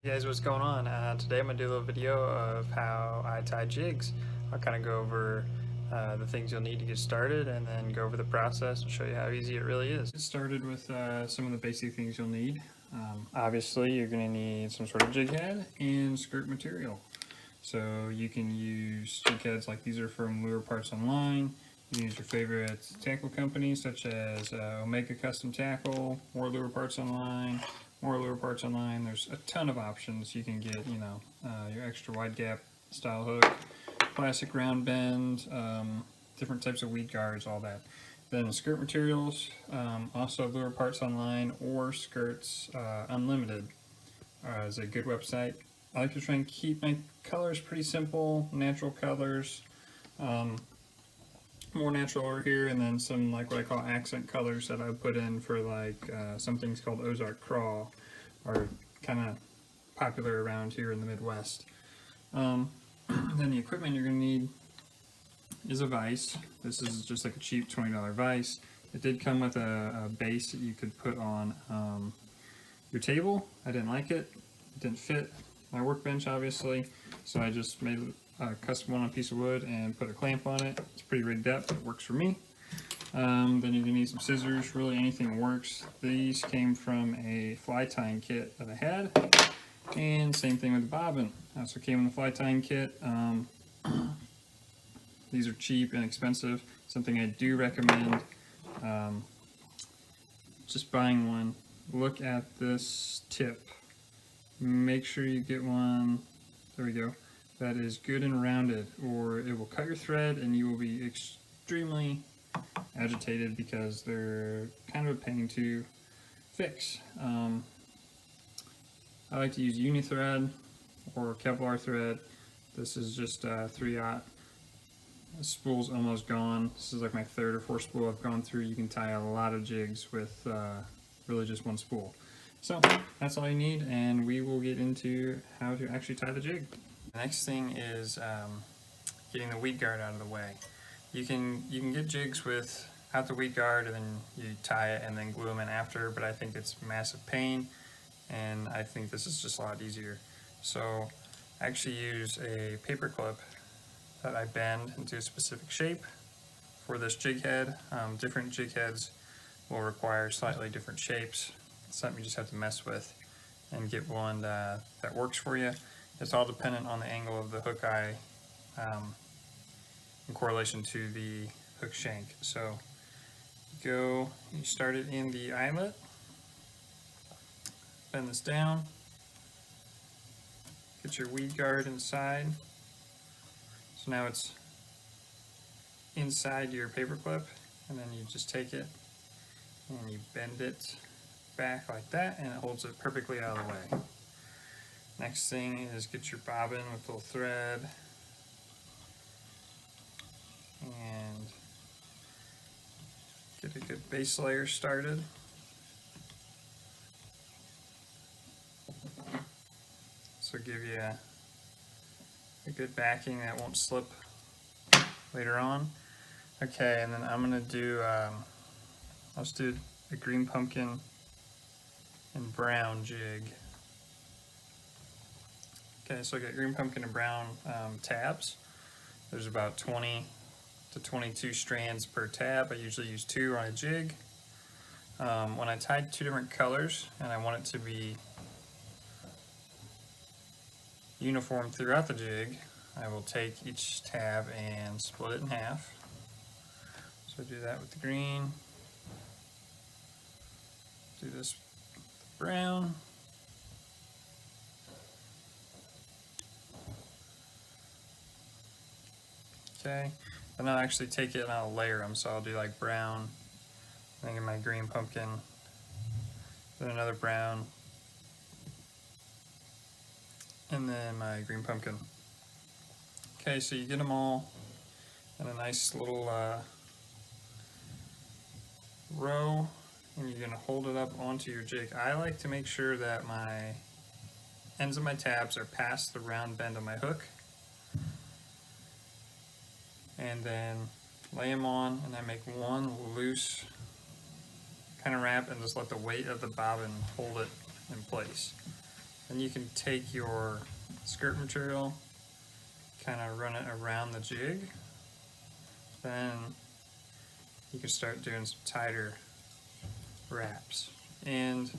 Hey guys, what's going on? Today I'm going to do a little video of how I tie jigs. I'll kind of go over the things you'll need to get started and then go over the process and show you how easy it really is. Get started with some of the basic things you'll need. Obviously you're going to need some sort of jig head and skirt material. So you can use jig heads like these are from Lure Parts Online. You can use your favorite tackle companies such as Omega Custom Tackle, or Lure Parts Online, more Lure Parts Online. There's a ton of options. You can get, your extra wide gap style hook, plastic round bend, different types of weed guards, all that. Then skirt materials, also Lure Parts Online or Skirts Unlimited is a good website. I like to try and keep my colors pretty simple, natural colors. More natural over here, and then some like what I call accent colors that I put in for like some things called Ozark Crawl are kind of popular around here in the Midwest. Then the equipment you're going to need is a vise. This is just like a cheap $20 vise. It did come with a base that you could put on your table. I didn't like it. It didn't fit my workbench, obviously, so I just made a custom one on a piece of wood and put a clamp on it. It's pretty rigged up, but it works for me. Then you're gonna need some scissors. Really, anything works. These came from a fly tying kit that I had, and same thing with the bobbin. Also came in the fly tying kit. These are cheap and expensive. Something I do recommend. Just buying one. Look at this tip. Make sure you get one. There we go. That is good and rounded, or it will cut your thread and you will be extremely agitated because they're kind of a pain to fix. I like to use uni thread or Kevlar thread. This is just 3/0. The spool's almost gone. This is like my third or fourth spool I've gone through. You can tie a lot of jigs with really just one spool. So that's all you need, and we will get into how to actually tie the jig. The next thing is getting the weed guard out of the way. You can get jigs without the weed guard, and then you tie it and then glue them in after, but I think it's massive pain, and I think this is just a lot easier. So I actually use a paper clip that I bend into a specific shape for this jig head. Different jig heads will require slightly different shapes. It's something you just have to mess with and get one that works for you. It's all dependent on the angle of the hook eye in correlation to the hook shank. So you start it in the eyelet, bend this down, get your weed guard inside. So now it's inside your paper clip, and then you just take it and you bend it back like that, and it holds it perfectly out of the way. Next thing is get your bobbin with a little thread and get a good base layer started. So give you a good backing that won't slip later on. Okay, and then I'm gonna do, I'll just do a green pumpkin and brown jig. Okay, so I got green pumpkin and brown tabs. There's about 20 to 22 strands per tab. I usually use 2 on a jig. When I tied 2 different colors and I want it to be uniform throughout the jig, I will take each tab and split it in half. So do that with the green, do this with the brown. Okay, then I'll actually take it and I'll layer them. So I'll do like brown, then get my green pumpkin, then another brown, and then my green pumpkin. Okay, so you get them all in a nice little row, and you're gonna hold it up onto your jig. I like to make sure that my ends of my tabs are past the round bend of my hook, and then lay them on, and I make one loose kind of wrap and just let the weight of the bobbin hold it in place. Then you can take your skirt material, kind of run it around the jig. Then you can start doing some tighter wraps. And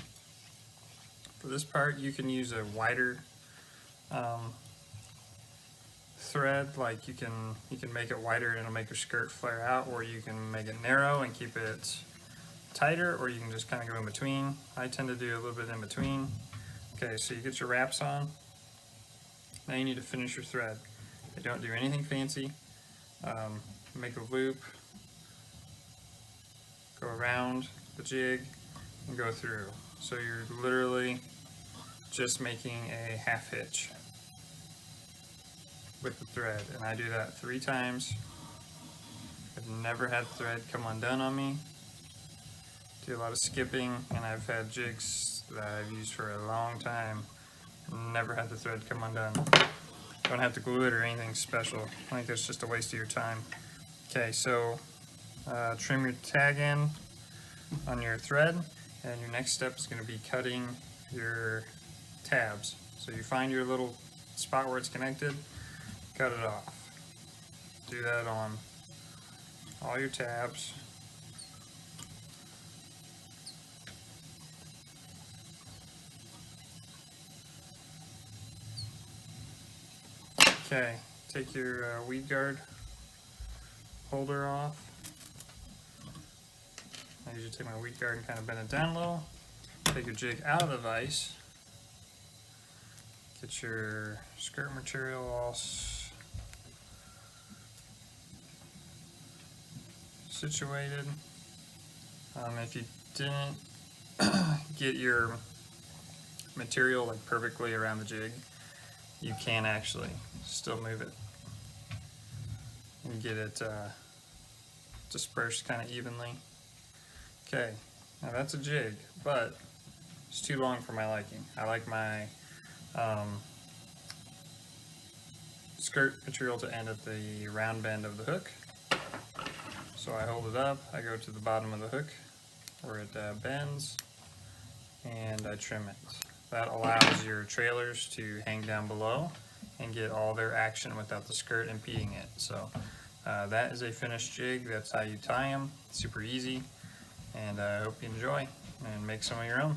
for this part, you can use a wider thread. Like you can make it wider and it'll make your skirt flare out, or you can make it narrow and keep it tighter, or you can just kind of go in between. I tend to do a little bit in between. Okay, so you get your wraps on. Now you need to finish your thread. You don't do anything fancy. Make a loop, go around the jig, and go through. So you're literally just making a half hitch with the thread, and I do that 3 times. I've never had the thread come undone on me. Do a lot of skipping, and I've had jigs that I've used for a long time, never had the thread come undone. Don't have to glue it or anything special. I think that's just a waste of your time. Okay, so trim your tag end on your thread, and your next step is going to be cutting your tabs. So you find your little spot where it's connected, cut it off. Do that on all your tabs. Okay, take your weed guard holder off. I usually take my weed guard and kind of bend it down a little. Take your jig out of the vise. Get your skirt material all situated. If you didn't get your material like perfectly around the jig, you can actually still move it and get it dispersed kind of evenly. Okay, now that's a jig, but it's too long for my liking. I like my skirt material to end at the round bend of the hook. So I hold it up, I go to the bottom of the hook where it bends, and I trim it. That allows your trailers to hang down below and get all their action without the skirt impeding it. So that is a finished jig. That's how you tie them. Super easy, and I hope you enjoy and make some of your own.